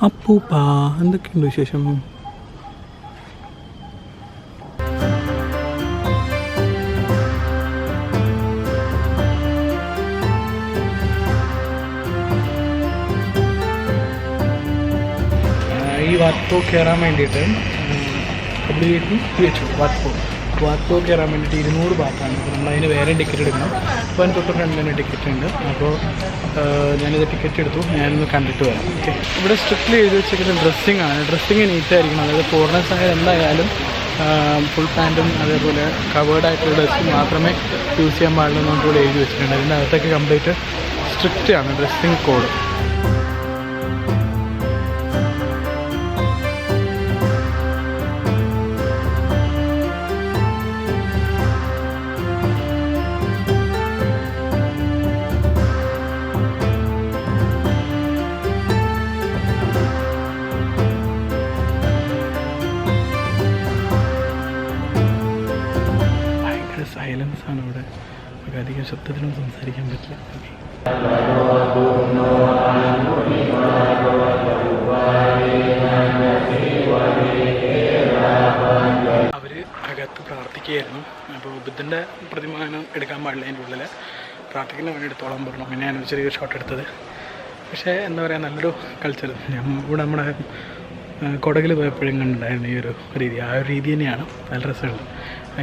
അപ്പൂപ്പാ, എന്തൊക്കെയുണ്ട് വിശേഷം? ഈ വാത്പോ കയറാൻ വേണ്ടിയിട്ട് വെച്ചു വാത്പോ കയറാൻ വേണ്ടിയിട്ട് 200 ബാത്താണ്. അപ്പോൾ നമ്മളതിന് വേറെ ടിക്കറ്റ് എടുക്കണം. അപ്പോൾ അതിന് തൊട്ട് ഫ്രണ്ടിൽ തന്നെ ടിക്കറ്റ് ഉണ്ട്. അപ്പോൾ ഞാനിത് ടിക്കറ്റ് എടുത്തു. ഞാനൊന്ന് കണ്ടിട്ട് വരാം. ഓക്കെ, ഇവിടെ സ്ട്രിക്ട്ലി എഴുതി വെച്ചിരിക്കുന്ന ഡ്രസ്സിങ് ആണ്. ഡ്രസ്സിങ് നീറ്റായിരിക്കണം. അതായത് ഫോറിനേഴ്സ് ആയാലും എന്തായാലും ഫുൾ പാൻറ്റും അതേപോലെ കവേർഡായിട്ടുള്ള ഡ്രസ്സ് മാത്രമേ യൂസ് ചെയ്യാൻ പാടുള്ളൂ എന്നൊക്കെ ഇവിടെ എഴുതി വെച്ചിട്ടുണ്ട്. അതിൻ്റെ അകത്തൊക്കെ കംപ്ലീറ്റ് സ്ട്രിക്റ്റ് ആണ് ഡ്രസ്സിങ് കോഡ്. സൈലൻസ് ആണ് ഇവിടെ. നമുക്ക് അധികം ശബ്ദത്തിനും സംസാരിക്കാൻ പറ്റില്ല. അവർ അകത്ത് പ്രാർത്ഥിക്കുകയായിരുന്നു. അപ്പോൾ ബുദ്ധൻ്റെ പ്രതിമാനം എടുക്കാൻ പാടില്ല. അതിൻ്റെ ഉള്ളിൽ പ്രാർത്ഥിക്കുന്ന വേണ്ടി എടുത്തോളം പറഞ്ഞു. പിന്നെ ഞാൻ ചെറിയൊരു ഷോട്ട് എടുത്തത്. പക്ഷേ എന്താ പറയുക, നല്ലൊരു കൾച്ചർ. ഇവിടെ നമ്മുടെ കൊടകിൽ പോയപ്പോഴും കണ്ടിട്ടുണ്ടായിരുന്നു ഈ ഒരു രീതി. ആ ഒരു രീതി തന്നെയാണ്. നല്ല രസമുണ്ട്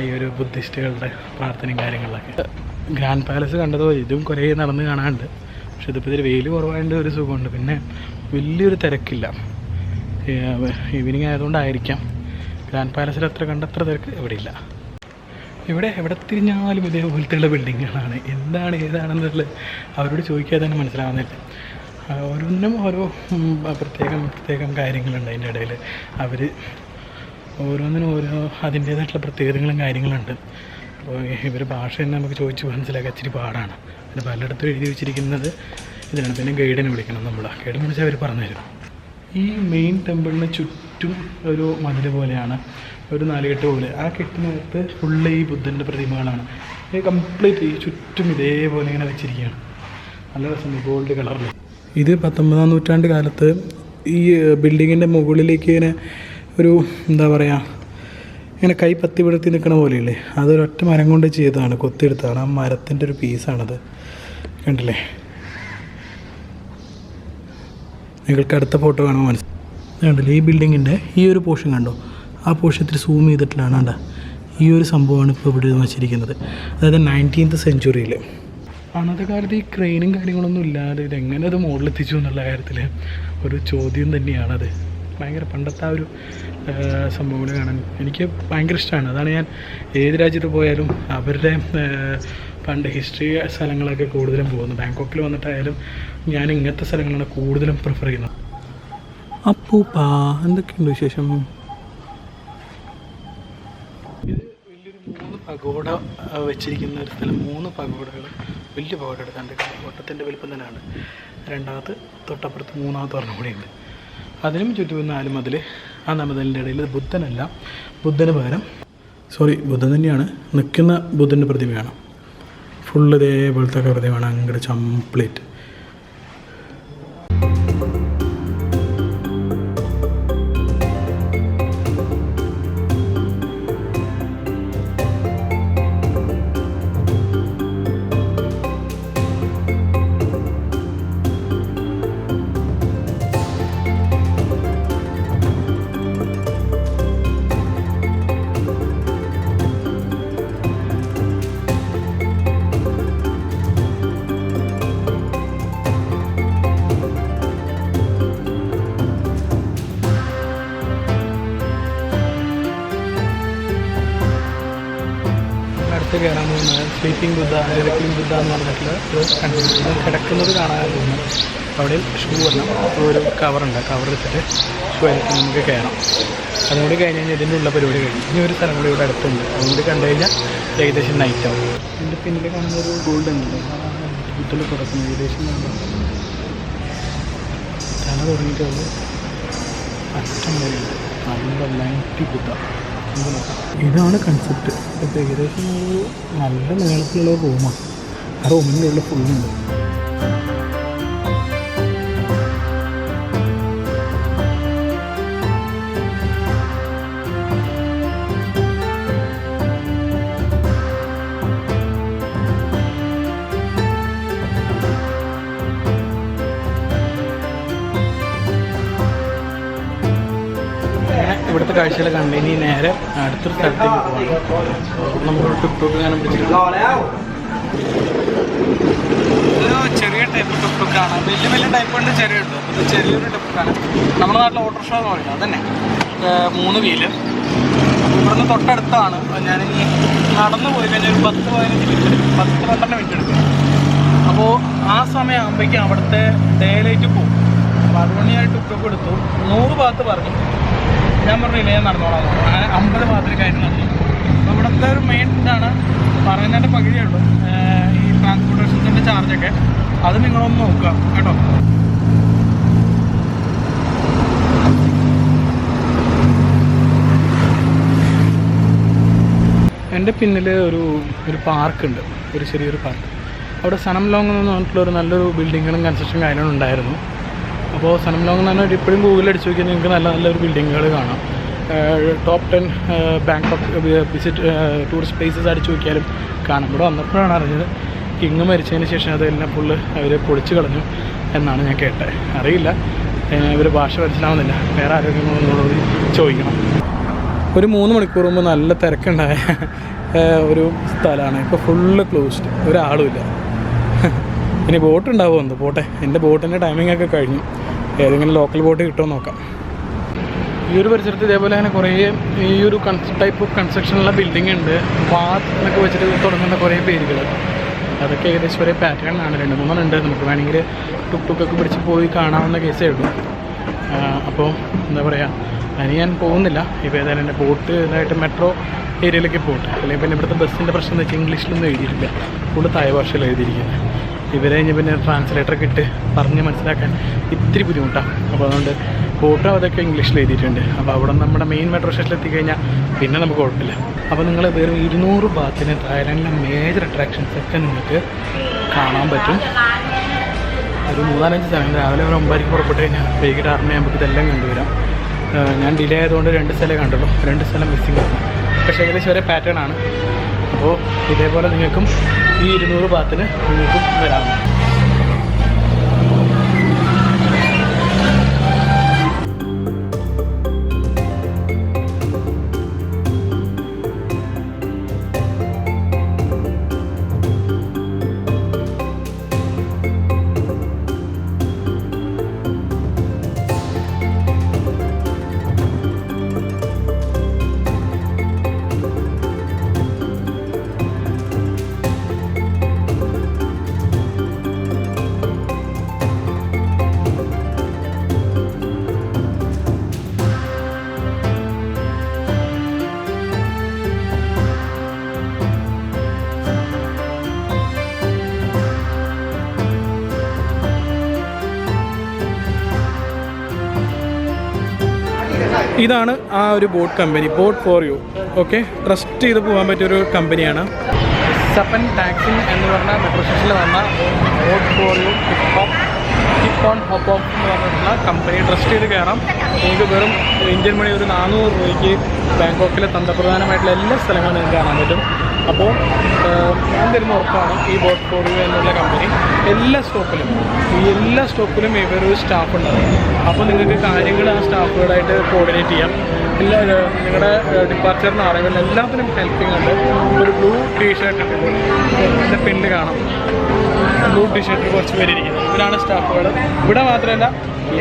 ഈ ഒരു ബുദ്ധിസ്റ്റുകളുടെ പ്രാർത്ഥനയും കാര്യങ്ങളിലൊക്കെ. ഗ്രാൻഡ് പാലസ് കണ്ടതുപോലെ ഇതും കുറേ നടന്ന് കാണാനുണ്ട്. പക്ഷെ ഇതിപ്പോൾ ഇതിൽ വെയിൽ കുറവായതിൻ്റെ ഒരു സുഖമുണ്ട്. പിന്നെ വലിയൊരു തിരക്കില്ല. ഈവനിങ് ആയതുകൊണ്ടായിരിക്കാം ഗ്രാൻഡ് പാലസിൽ കണ്ടത്ര തിരക്ക് ഇവിടെ ഇല്ല. ഇവിടെ എവിടെ തിരിഞ്ഞാലും ഇതേപോലത്തെയുള്ള ബിൽഡിങ്ങുകളാണ്. എന്താണ് ഏതാണെന്നുള്ളത് അവരോട് ചോദിക്കാതെ തന്നെ മനസ്സിലാവുന്നില്ല. ഓരോന്നിനും ഓരോ പ്രത്യേകം കാര്യങ്ങളുണ്ട്. അതിൻ്റെ ഇടയിൽ അവർ ഓരോന്നിനും ഓരോ അതിൻ്റേതായിട്ടുള്ള പ്രത്യേകതകളും കാര്യങ്ങളുണ്ട്. അപ്പോൾ ഇവർ ഭാഷ തന്നെ നമുക്ക് ചോദിച്ച് മനസ്സിലാക്കാൻ ഇച്ചിരി പാടാണ്. പിന്നെ പലയിടത്തും എഴുതി വെച്ചിരിക്കുന്നത് ഇതിനാണ്. പിന്നെ ഗൈഡിനെ വിളിക്കണം. ഗൈഡിനെ വിളിച്ചാൽ അവർ പറഞ്ഞു തരും. ഈ മെയിൻ ടെമ്പിളിന് ചുറ്റും ഒരു മതിൽ പോലെയാണ്, ഒരു 4 കെട്ട് പോലെ. ആ കെട്ടിനകത്ത് ഫുള്ള് ഈ ബുദ്ധൻ്റെ പ്രതിമകളാണ്. ഇത് കംപ്ലീറ്റ് ഈ ചുറ്റും ഇതേപോലെ ഇങ്ങനെ വെച്ചിരിക്കുകയാണ്. നല്ല രസമുണ്ട്, ഗോൾഡ് കളറിൽ. ഇത് 19-ാം നൂറ്റാണ്ട് കാലത്ത് ഈ ബിൽഡിങ്ങിൻ്റെ മുകളിലേക്ക് ഇങ്ങനെ ഒരു എന്താ പറയുക, ഇങ്ങനെ കൈ പത്തി വിടർത്തി നിൽക്കണ പോലെയില്ലേ, അതൊരൊറ്റ മരം കൊണ്ട് ചെയ്തതാണ്, കൊത്തിയെടുത്താണ്. ആ മരത്തിൻ്റെ ഒരു പീസാണത്. കണ്ടില്ലേ? നിങ്ങൾക്ക് അടുത്ത ഫോട്ടോ കാണുമ്പോൾ മനസ്സിലാവും. കണ്ടില്ലേ ഈ ബിൽഡിങ്ങിൻ്റെ ഈ ഒരു പോർഷൻ കണ്ടോ? ആ പോർഷത്തിൽ സൂം ചെയ്തിട്ടില്ലാണ് കണ്ട ഈ ഒരു സംഭവമാണ് ഇപ്പോൾ ഇവിടെ വച്ചിരിക്കുന്നത്. അതായത് 19th സെഞ്ച്വറിയിൽ. അന്നത്തെ കാലത്ത് ഈ ക്രെയിനും കാര്യങ്ങളൊന്നും ഇല്ലാതെ ഇതെങ്ങനെ അത് മുകളിലെത്തിച്ചു എന്നുള്ള കാര്യത്തിൽ ഒരു ചോദ്യം തന്നെയാണത്. ഭയങ്കര പണ്ടത്തെ ആ ഒരു സംഭവങ്ങൾ കാണാൻ എനിക്ക് ഭയങ്കര ഇഷ്ടമാണ്. അതാണ് ഞാൻ ഏത് രാജ്യത്ത് പോയാലും അവരുടെ പണ്ട് ഹിസ്റ്ററി സ്ഥലങ്ങളൊക്കെ കൂടുതലും പോകുന്നത്. ബാങ്കോക്കിൽ വന്നിട്ടായാലും ഞാൻ ഇങ്ങനത്തെ സ്ഥലങ്ങളാണ് കൂടുതലും പ്രിഫർ ചെയ്യുന്നത്. അപ്പൂപ്പാ, എന്തൊക്കെയുണ്ട് വിശേഷം? ഇത് വലിയൊരു 3 പഗോഡ വെച്ചിരിക്കുന്ന ഒരു സ്ഥലം. 3 പഗോഡകൾ, വലിയ പഗോഡ എടുക്കാണ്ട് വട്ടത്തിൻ്റെ വലിപ്പം തന്നെയാണ്. രണ്ടാമത് തൊട്ടപ്പുറത്ത് 3ാമത്തെ ഒരെണ്ണം കൂടിയുണ്ട്. അതിനും ചുറ്റും 4 മതിൽ. ആ മതിലിൻ്റെ ഇടയിൽ ബുദ്ധനല്ല, ബുദ്ധന് പകരം ബുദ്ധൻ തന്നെയാണ് നിൽക്കുന്ന ബുദ്ധൻ്റെ പ്രതിമയാണ്. ഫുള്ള് ഇതേപോലത്തെ പ്രതിമയാണ് അങ്ങോട്ട് കംപ്ലീറ്റ്. കയറാൻ പോകുന്നത് സ്ലീപ്പിംഗ് ബുദ്ധ, റിക്ലിംഗ് ബുദ്ധ എന്ന് പറഞ്ഞിട്ടുള്ള ഒരു കണ്ടിട്ടുണ്ട്. കിടക്കുന്നത് കാണാൻ തോന്നുന്നു. അവിടെ ഷൂ വരണം, ഒരു കവറുണ്ട്. കവർ എടുത്തിട്ട് ഷൂ ആയിട്ട് നമുക്ക് കയറാം. അതുകൂടി കഴിഞ്ഞ് കഴിഞ്ഞാൽ ഇതിൻ്റെ ഉള്ള പരിപാടി കഴിഞ്ഞു. ഇനി ഒരു സ്ഥലം കൂടി ഇവിടെ അടുത്തുണ്ട്. അതുകൂടി കണ്ടു കഴിഞ്ഞാൽ ഏകദേശം നൈറ്റ് ആവും. എൻ്റെ പിന്നിൽ കാണുന്നൊരു ഗോൾഡൻ ഉണ്ട്. ബുദ്ധയിൽ തുറക്കുന്നത് ഏകദേശം തല തുടങ്ങിയിട്ടുള്ളത് അറ്റം വരെയുണ്ട്. നല്ല ലൈറ്റ് ബുദ്ധ. ഇതാണ് കൺസെപ്റ്റ്. ഇപ്പോൾ ഏകദേശം ഒരു നല്ല നീളത്തിലുള്ള റൂമാണ്. ആ റൂമിൻ്റെ ഉള്ളിൽ ഫുള്ളുണ്ട്. കാഴ്ചകൾ കണ്ട് ഇനി നേരെ അടുത്തൊരു സ്ഥലത്തേക്ക് പോകണം. നമുക്കൊരു ടുക്ടുക്ക് കാണാൻ പിടിച്ചിട്ടുണ്ട്. ഒരു ചെറിയ ടൈപ്പ് ടുക്ടുക്കാണ്, വലിയ വലിയ ടൈപ്പ് ഉണ്ട്, ചെറിയുണ്ട്. അപ്പോൾ ഇത് ചെറിയൊരു ടുക്ടുക്കാണ്. നമ്മുടെ നാട്ടിൽ ഓട്ടോറിക്ഷ എന്ന് പറയുന്നത് അതന്നെ, 3 വീല്. ഇവിടുന്ന് തൊട്ടടുത്താണ്. ഞാൻ നടന്നു പോയി കഴിഞ്ഞാൽ ഒരു 10-15 മിനിറ്റ്, 10-12 മിനിറ്റ് എടുക്കും. അപ്പോൾ ആ സമയമാകുമ്പോഴേക്കും അവിടുത്തെ ഡേ ലൈറ്റ് പോകും. അപ്പോൾ അതുകൊണ്ട് ഞാൻ ടുക്ടുക്ക് എടുത്തു. 100 ഭാഗത്ത് പറഞ്ഞു, ഞാൻ പറഞ്ഞില്ലേ ഞാൻ നടന്നോളാം. അങ്ങനെ 50 ഭാഗത്തിൽ കാര്യം നടന്നു. അപ്പോൾ ഇവിടുത്തെ ഒരു മെയിൻ ഇതാണ് പറയുന്നതിൻ്റെ പകുതിയേ ഉള്ളൂ, ഈ ട്രാൻസ്പോർട്ടേഷൻസിൻ്റെ ചാർജൊക്കെ. അത് നിങ്ങളൊന്ന് നോക്കുക കേട്ടോ. എൻ്റെ പിന്നിൽ ഒരു പാർക്കുണ്ട്, ഒരു ചെറിയൊരു പാർക്ക്. അവിടെ സനം ലോങ് എന്ന് പറഞ്ഞിട്ടുള്ളൊരു നല്ലൊരു ബിൽഡിങ്ങുകളും കൺസ്ട്രക്ഷൻ കാര്യങ്ങളും ഉണ്ടായിരുന്നു. അപ്പോൾ സനം ലോങ് എന്ന് പറഞ്ഞാൽ ഇപ്പോഴും ഗൂഗിളിൽ അടിച്ചു നോക്കിയാൽ നിങ്ങൾക്ക് നല്ലൊരു ബിൽഡിങ്ങുകൾ കാണാം. Top 10 Bangkok visit tourist places അടിച്ചു നോക്കിയാലും കാണാം. ഇവിടെ വന്നപ്പോഴാണ് അറിഞ്ഞത് കിങ് മരിച്ചതിന് ശേഷം അതെല്ലാം ഫുള്ള് അവർ പൊളിച്ചു കളഞ്ഞു എന്നാണ് ഞാൻ കേട്ടത്. അറിയില്ല, ഇവർ ഭാഷ മനസ്സിലാവുന്നില്ല. വേറെ ആരോഗ്യങ്ങളോട് ചോദിക്കണം. ഒരു 3 മണിക്കൂർ മുമ്പ് നല്ല തിരക്കുണ്ടായ ഒരു സ്ഥലമാണ്. ഇപ്പോൾ ഫുള്ള് ക്ലോസ്ഡ്, ഒരാളുമില്ല. ഇനി ബോട്ട് ഉണ്ടാവുമെന്ന്. പോട്ടെ, എൻ്റെ ബോട്ടിൻ്റെ ടൈമിംഗ് ഒക്കെ കഴിഞ്ഞു. ഏതെങ്കിലും ലോക്കൽ ബോട്ട് കിട്ടുമോ നോക്കാം. ഈ ഒരു പരിസരത്ത് ഇതേപോലെ തന്നെ കുറേ ഈ ഒരു ടൈപ്പ് ഓഫ് കൺസ്ട്രക്ഷനുള്ള ബിൽഡിംഗ് ഉണ്ട്. വാത്ത് എന്നൊക്കെ വെച്ചിട്ട് തുടങ്ങുന്ന കുറേ പേരുകൾ. അതൊക്കെ ഏകദേശം ഒരേ പാറ്റേണിലാണ്. 2-3 ഉണ്ട്. നമുക്ക് വേണമെങ്കിൽ ടുക്ടുക്കൊക്കെ പിടിച്ച് പോയി കാണാവുന്ന കേസേ ഉള്ളൂ. അപ്പോൾ എന്താ പറയുക, അതിന് ഞാൻ പോകുന്നില്ല. ഇപ്പോൾ ഏതായാലും എൻ്റെ ബോട്ട് ഇതായിട്ട് മെട്രോ ഏരിയയിലേക്ക് പോട്ടെ. അല്ലെങ്കിൽ പിന്നെ ഇവിടുത്തെ ബസ്സിൻ്റെ പ്രശ്നം എന്ന് വെച്ചാൽ ഇംഗ്ലീഷിലൊന്നും എഴുതിയിട്ടില്ല, ഫുള്ള് തായ് ഭാഷയിൽ എഴുതിയിരിക്കുന്നത്. ഇവരെ കഴിഞ്ഞ് പിന്നെ ട്രാൻസ്ലേറ്ററൊക്കെ ഇട്ട് പറഞ്ഞ് മനസ്സിലാക്കാൻ ഇത്തിരി ബുദ്ധിമുട്ടാണ്. അപ്പോൾ അതുകൊണ്ട് ബോട്ടും അതൊക്കെ ഇംഗ്ലീഷിൽ എഴുതിയിട്ടുണ്ട്. അപ്പോൾ അവിടെ നമ്മുടെ മെയിൻ മെട്രോ സ്റ്റേഷനിൽ എത്തിക്കഴിഞ്ഞാൽ പിന്നെ നമുക്ക് കുഴപ്പമില്ല. അപ്പോൾ നിങ്ങൾ വെറും 200 ബാത്തിന് തായ്ലാൻഡിലെ മേജർ അട്രാക്ഷൻസൊക്കെ നിങ്ങൾക്ക് കാണാൻ പറ്റും. ഒരു 3-4 സ്ഥലങ്ങൾ രാവിലെ ഒരു 9 പുറപ്പെട്ട് കഴിഞ്ഞാൽ വൈകിട്ട് 6 മണിയാകുമ്പോൾ ഇതെല്ലാം കണ്ടുവരാം. ഞാൻ ഡിലേ ആയതുകൊണ്ട് 2 സ്ഥലമേ കണ്ടുള്ളൂ. 2 സ്ഥലം മിസ്സിംഗ് ആണ്. പക്ഷേ ഏകദേശം ഒരേ പാറ്റേൺ ആണ്. അപ്പോൾ ഇതേപോലെ നിങ്ങൾക്കും ഈ 200 ബാത്തിന് നിങ്ങൾക്കും വരാം. ഇതാണ് ആ ഒരു boat company, boat for U. Okay, trust ചെയ്ത് പോകാൻ പറ്റിയൊരു കമ്പനിയാണ്. സപ്പൻ ടാക്സിങ് എന്ന് പറഞ്ഞ മെട്രോ സ്റ്റേഷനിൽ വന്ന boat for you hop on hop off എന്ന് പറഞ്ഞിട്ടുള്ള കമ്പനി ട്രസ്റ്റ് ചെയ്ത് കയറാം. നിങ്ങൾക്ക് വെറും ഇന്ത്യൻ മണി ഒരു 400 രൂപയ്ക്ക് ബാങ്കോക്കിലെ തന്ത്രപ്രധാനമായിട്ടുള്ള എല്ലാ സ്ഥലങ്ങളും നിങ്ങൾക്ക് കാണാൻ പറ്റും. അപ്പോൾ ഞാൻ തരുന്ന ഉറപ്പാണ് ഈ ബോട്ട് ഫോർ യു എന്നുള്ള കമ്പനി എല്ലാ സ്റ്റോപ്പിലും ഇവരൊരു സ്റ്റാഫ് ഉണ്ടാകും. അപ്പോൾ നിങ്ങൾക്ക് കാര്യങ്ങൾ ആ സ്റ്റാഫുകളായിട്ട് കോർഡിനേറ്റ് ചെയ്യാം. നിങ്ങളുടെ ഡിപ്പാർച്ചറിന് അറിവില്ല എല്ലാത്തിനും ഹെൽപ്പിംഗ് ഉണ്ട്. ഒരു ബ്ലൂ ടീഷർട്ട് ഉണ്ട്, എൻ്റെ പിന്നിൽ കാണാം. ബ്ലൂ ടീഷർട്ടിൽ കുറച്ച് പേരിരിക്കുന്നത് ഇവരാണ് സ്റ്റാഫുകൾ. ഇവിടെ മാത്രമല്ല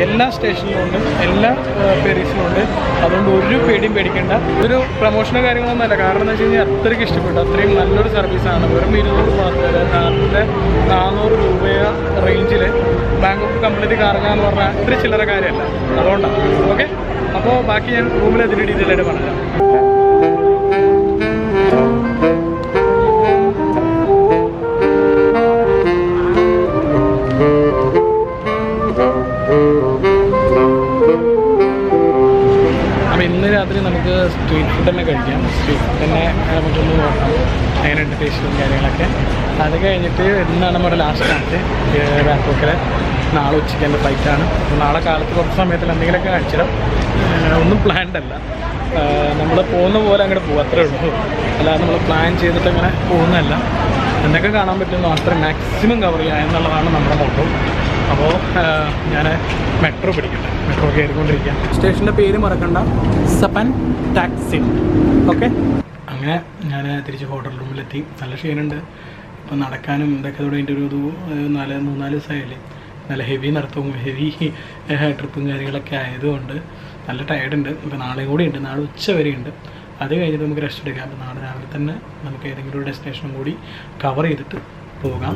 എല്ലാ സ്റ്റേഷനിലുണ്ട്, എല്ലാ ഫെറീസിലും ഉണ്ട്. അതുകൊണ്ട് ഒരു പേടിയും പേടിക്കേണ്ട. ഒരു പ്രൊമോഷനോ കാര്യങ്ങളൊന്നും അല്ല. കാരണം എന്താ വെച്ച് കഴിഞ്ഞാൽ അത്രയ്ക്ക് ഇഷ്ടപ്പെട്ടു. അത്രയും നല്ലൊരു സർവീസാണ്. വെറും 200 മാത്രമല്ല, നാട്ടിലെ 400 രൂപ റേഞ്ചിൽ ബാങ്കോക്ക് കംപ്ലീറ്റ് കറങ്ങുക എന്ന് പറഞ്ഞാൽ അത്ര ചില്ലറ കാര്യമല്ല. അതുകൊണ്ടാണ്. ഓക്കെ, അപ്പോൾ ബാക്കി ഞാൻ റൂമിൽ അതിൻ്റെ ഡീറ്റെയിലായിട്ട് പറഞ്ഞുതരാം. അപ്പോൾ ഇന്ന് രാത്രി നമുക്ക് സ്ട്രീറ്റ് ഫുഡ് തന്നെ കഴിക്കാം. സ്ട്രീറ്റ് ഫുഡ് തന്നെ നമുക്കൊന്ന് നോക്കാം എങ്ങനെയുണ്ട് ടേസ്റ്റും കാര്യങ്ങളൊക്കെ. അത് കഴിഞ്ഞിട്ട് ഇന്നാണ് നമ്മുടെ ലാസ്റ്റ് നാളത്തെ ബാങ്കോക്കിലെ. നാളെ ഉച്ചയ്ക്ക് എൻ്റെ ഫ്ലൈറ്റാണ്. നാളെ കാലത്ത് കുറച്ച് സമയത്തിൽ എന്തെങ്കിലുമൊക്കെ കഴിച്ചിടാം. ഒന്നും പ്ലാൻഡ് അല്ല, നമ്മൾ പോകുന്ന പോലെ അങ്ങോട്ട് പോകും, അത്രേ ഉള്ളൂ. അല്ലാതെ നമ്മൾ പ്ലാൻ ചെയ്തിട്ട് അങ്ങനെ പോകുന്നതല്ല. എന്തൊക്കെ കാണാൻ പറ്റുന്നോ അത്ര മാക്സിമം കവർ ചെയ്യുക എന്നുള്ളതാണ് നമ്മുടെ മോട്ടോ. അപ്പോൾ ഞാൻ മെട്രോ പിടിക്കട്ടെ. മെട്രോ കയറിക്കൊണ്ടിരിക്കുക. സ്റ്റേഷൻ്റെ പേര് മറക്കണ്ട, സപ്പൻ ടാക്സി. ഓക്കെ, അങ്ങനെ ഞാൻ തിരിച്ച് ഹോട്ടൽ റൂമിലെത്തി. നല്ല ക്ഷീണമുണ്ട്. ഇപ്പം നടക്കാനും ഇതൊക്കെ തുടങ്ങിയിട്ട് ഒരു 3-4 ദിവസമായില്ലേ. നല്ല ഹെവി നടത്തവും ഹെവി ട്രിപ്പും കാര്യങ്ങളൊക്കെ ആയതുകൊണ്ട് നല്ല ടയർഡുണ്ട്. ഇപ്പോൾ നാളെയും കൂടി ഉണ്ട്. നാളെ ഉച്ച വരെ ഉണ്ട്. അത് കഴിഞ്ഞിട്ട് നമുക്ക് റെസ്റ്റ് എടുക്കാം. അപ്പോൾ നാളെ രാവിലെ തന്നെ നമുക്ക് ഏതെങ്കിലും ഒരു ഡെസ്റ്റിനേഷനും കൂടി കവർ ചെയ്തിട്ട് പോകാം.